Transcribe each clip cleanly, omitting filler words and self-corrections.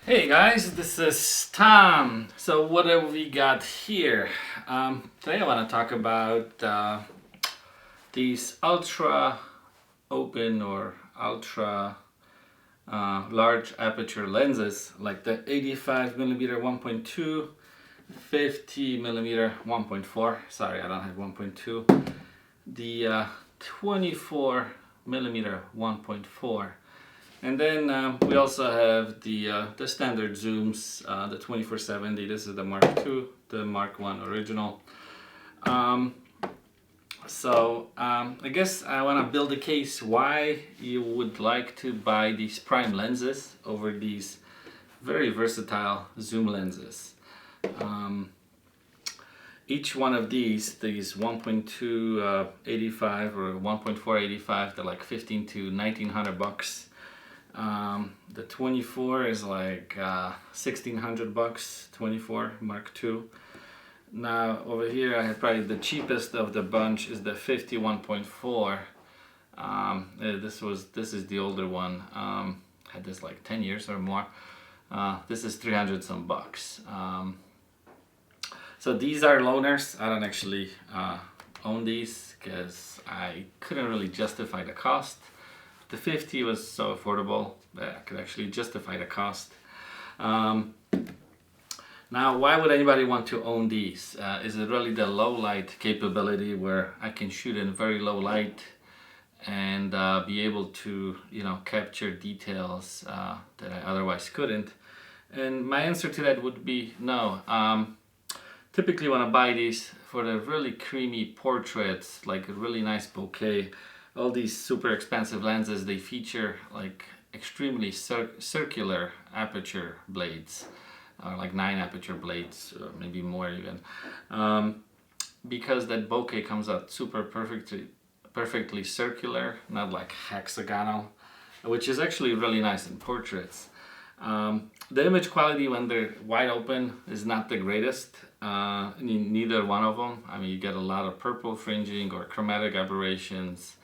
Hey guys, this is Tom. So what have we got here? Today I want to talk about these ultra open or ultra large aperture lenses, like the 85mm 1.2, 50mm 1.4. Sorry, I don't have 1.2. The 24mm 1.4. And then we also have the standard zooms, the 2470. This is the Mark II, the Mark I original. I guess I want to build a case why you would like to buy these prime lenses over these very versatile zoom lenses. Each one of these 1.2 85 or 1.4 85, they're like 15 to 1900 bucks. The 24 is like 1600 bucks, 24 Mark II. Now over here I have probably the cheapest of the bunch is the 51.4. This is the older one. Had this like 10 years or more. This is 300 some bucks. So these are loaners. I don't actually own these because I couldn't really justify the cost. The 50 was so affordable that I could actually justify the cost. Now, why would anybody want to own these? Is it really the low light capability where I can shoot in very low light and be able to, capture details that I otherwise couldn't? And my answer to that would be no. Typically when I buy these for the really creamy portraits, like a really nice bokeh, all these super expensive lenses, they feature like extremely circular aperture blades, like 9 aperture blades, or maybe more even, because that bokeh comes out super perfectly circular, not like hexagonal, which is actually really nice in portraits. The image quality when they're wide open is not the greatest. Neither one of them. I mean, you get a lot of purple fringing or chromatic aberrations.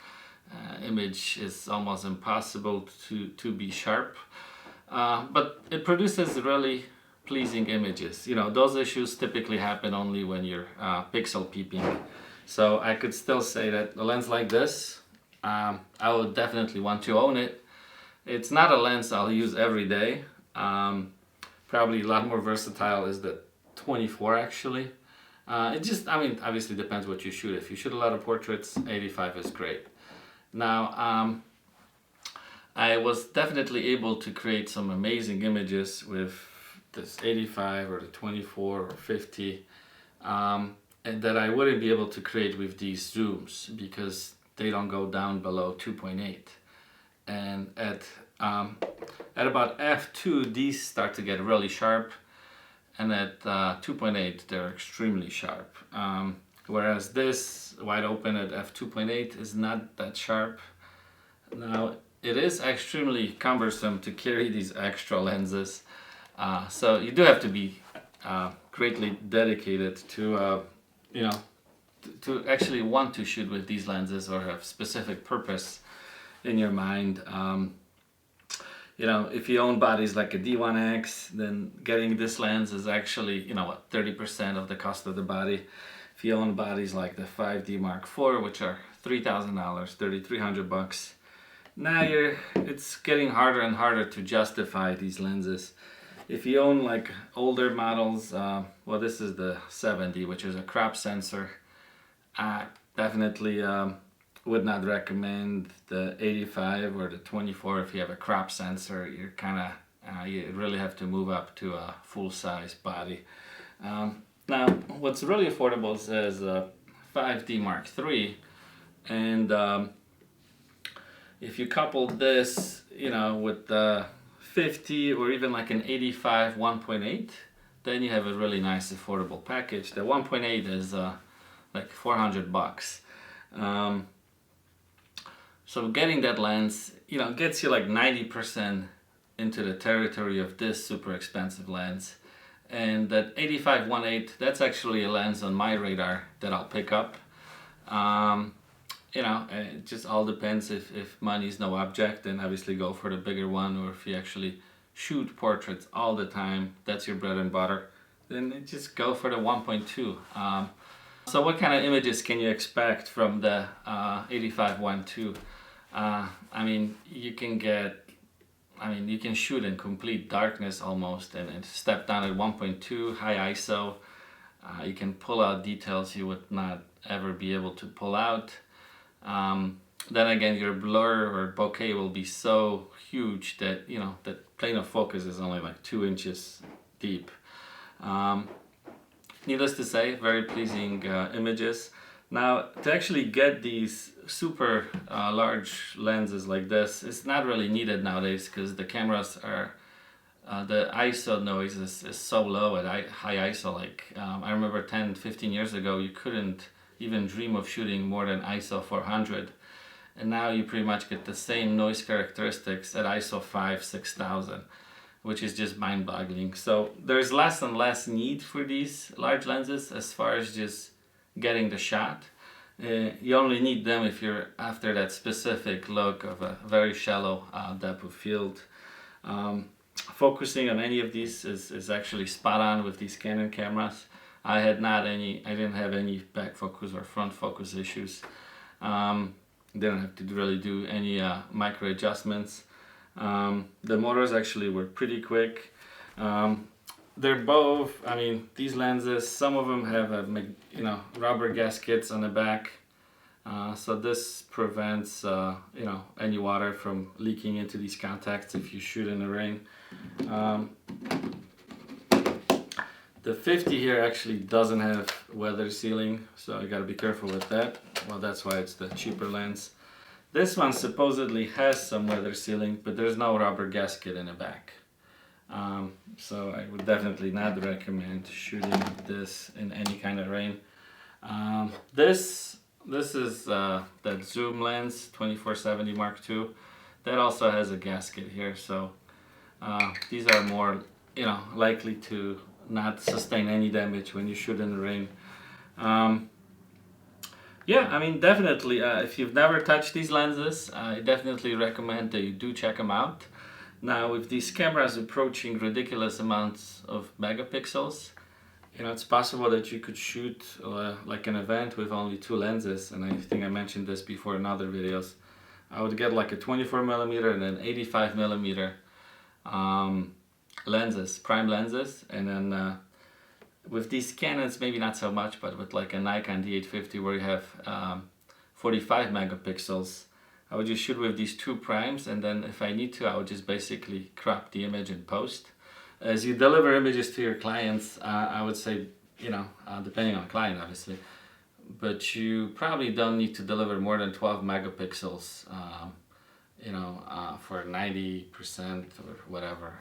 Image is almost impossible to be sharp, but it produces really pleasing images. Those issues typically happen only when you're pixel peeping. So I could still say that a lens like this, I would definitely want to own it. It's not a lens I'll use every day. Probably a lot more versatile is the 24 actually. Obviously depends what you shoot. If you shoot a lot of portraits, 85 is great. Now, I was definitely able to create some amazing images with this 85 or the 24 or 50, and that I wouldn't be able to create with these zooms because they don't go down below 2.8. And at about f2, these start to get really sharp, and at 2.8, they're extremely sharp. Whereas this wide open at f2.8 is not that sharp. Now, it is extremely cumbersome to carry these extra lenses. So you do have to be greatly dedicated to, to actually want to shoot with these lenses or have specific purpose in your mind. If you own bodies like a D1X, then getting this lens is actually, 30% of the cost of the body. If you own bodies like the 5D Mark IV, which are $3,000, $3,300, now it's getting harder and harder to justify these lenses. If you own like older models, this is the 70, which is a crop sensor. I definitely would not recommend the 85 or the 24 if you have a crop sensor. You're you really have to move up to a full-size body. Now, what's really affordable is a 5D Mark III, and if you couple this, with the 50 or even like an 85 1.8, then you have a really nice affordable package. The 1.8 is like 400 bucks. So getting that lens, gets you like 90% into the territory of this super expensive lens. And that 85 1.8, that's actually a lens on my radar that I'll pick up. It just all depends. If money is no object, then obviously go for the bigger one, or if you actually shoot portraits all the time, that's your bread and butter, then just go for the 1.2. So what kind of images can you expect from the 85mm 1.2? I mean, you can shoot in complete darkness almost, and step down at 1.2, high ISO. You can pull out details you would not ever be able to pull out. Then again, your blur or bokeh will be so huge that, you know, that plane of focus is only like 2 inches deep. Needless to say, very pleasing images. Now, to actually get these super large lenses like this, it's not really needed nowadays because the cameras are, the ISO noise is so low at high ISO. Like, I remember 10-15 years ago, you couldn't even dream of shooting more than ISO 400. And now you pretty much get the same noise characteristics at ISO 5-6000, which is just mind-boggling. So there's less and less need for these large lenses as far as just getting the shot. You only need them if you're after that specific look of a very shallow depth of field. Focusing on any of these is actually spot on with these Canon cameras. I didn't have any back focus or front focus issues. Didn't have to really do any micro adjustments. The motors actually were pretty quick. They're both, I mean, these lenses, some of them have rubber gaskets on the back. So this prevents any water from leaking into these contacts if you shoot in the rain. The 50 here actually doesn't have weather sealing, so you gotta be careful with that. Well, that's why it's the cheaper lens. This one supposedly has some weather sealing, but there's no rubber gasket in the back. So I would definitely not recommend shooting this in any kind of rain. This is that zoom lens, 24-70 Mark II. That also has a gasket here, so these are more, likely to not sustain any damage when you shoot in the rain. Yeah, I mean, definitely, if you've never touched these lenses, I definitely recommend that you do check them out. Now, with these cameras approaching ridiculous amounts of megapixels, it's possible that you could shoot like an event with only 2 lenses, and I think I mentioned this before in other videos. I would get like a 24mm and an 85mm lenses, prime lenses, and then with these Canons maybe not so much, but with like a Nikon D850 where you have 45 megapixels, I would just shoot with these 2 primes, and then if I need to, I would just basically crop the image in post. As you deliver images to your clients, I would say, depending on the client obviously, but you probably don't need to deliver more than 12 megapixels for 90% or whatever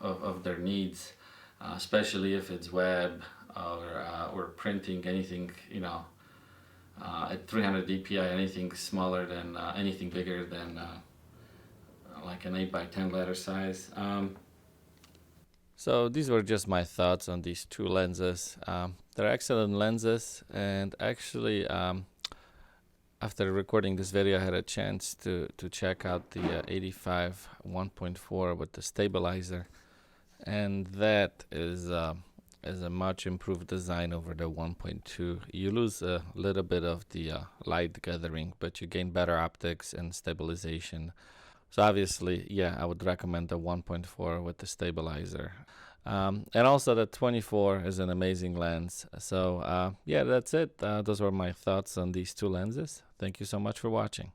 of their needs, especially if it's web or printing, anything, at 300 dpi, anything smaller than, anything bigger than like an 8x10 letter size. So these were just my thoughts on these 2 lenses. They're excellent lenses, and actually after recording this video I had a chance to check out the 85 1.4 with the stabilizer, and that is a much improved design over the 1.2. You lose a little bit of the light gathering, but you gain better optics and stabilization. So obviously, yeah, I would recommend the 1.4 with the stabilizer. And also the 24 is an amazing lens. So yeah, that's it. Those were my thoughts on these 2 lenses. Thank you so much for watching.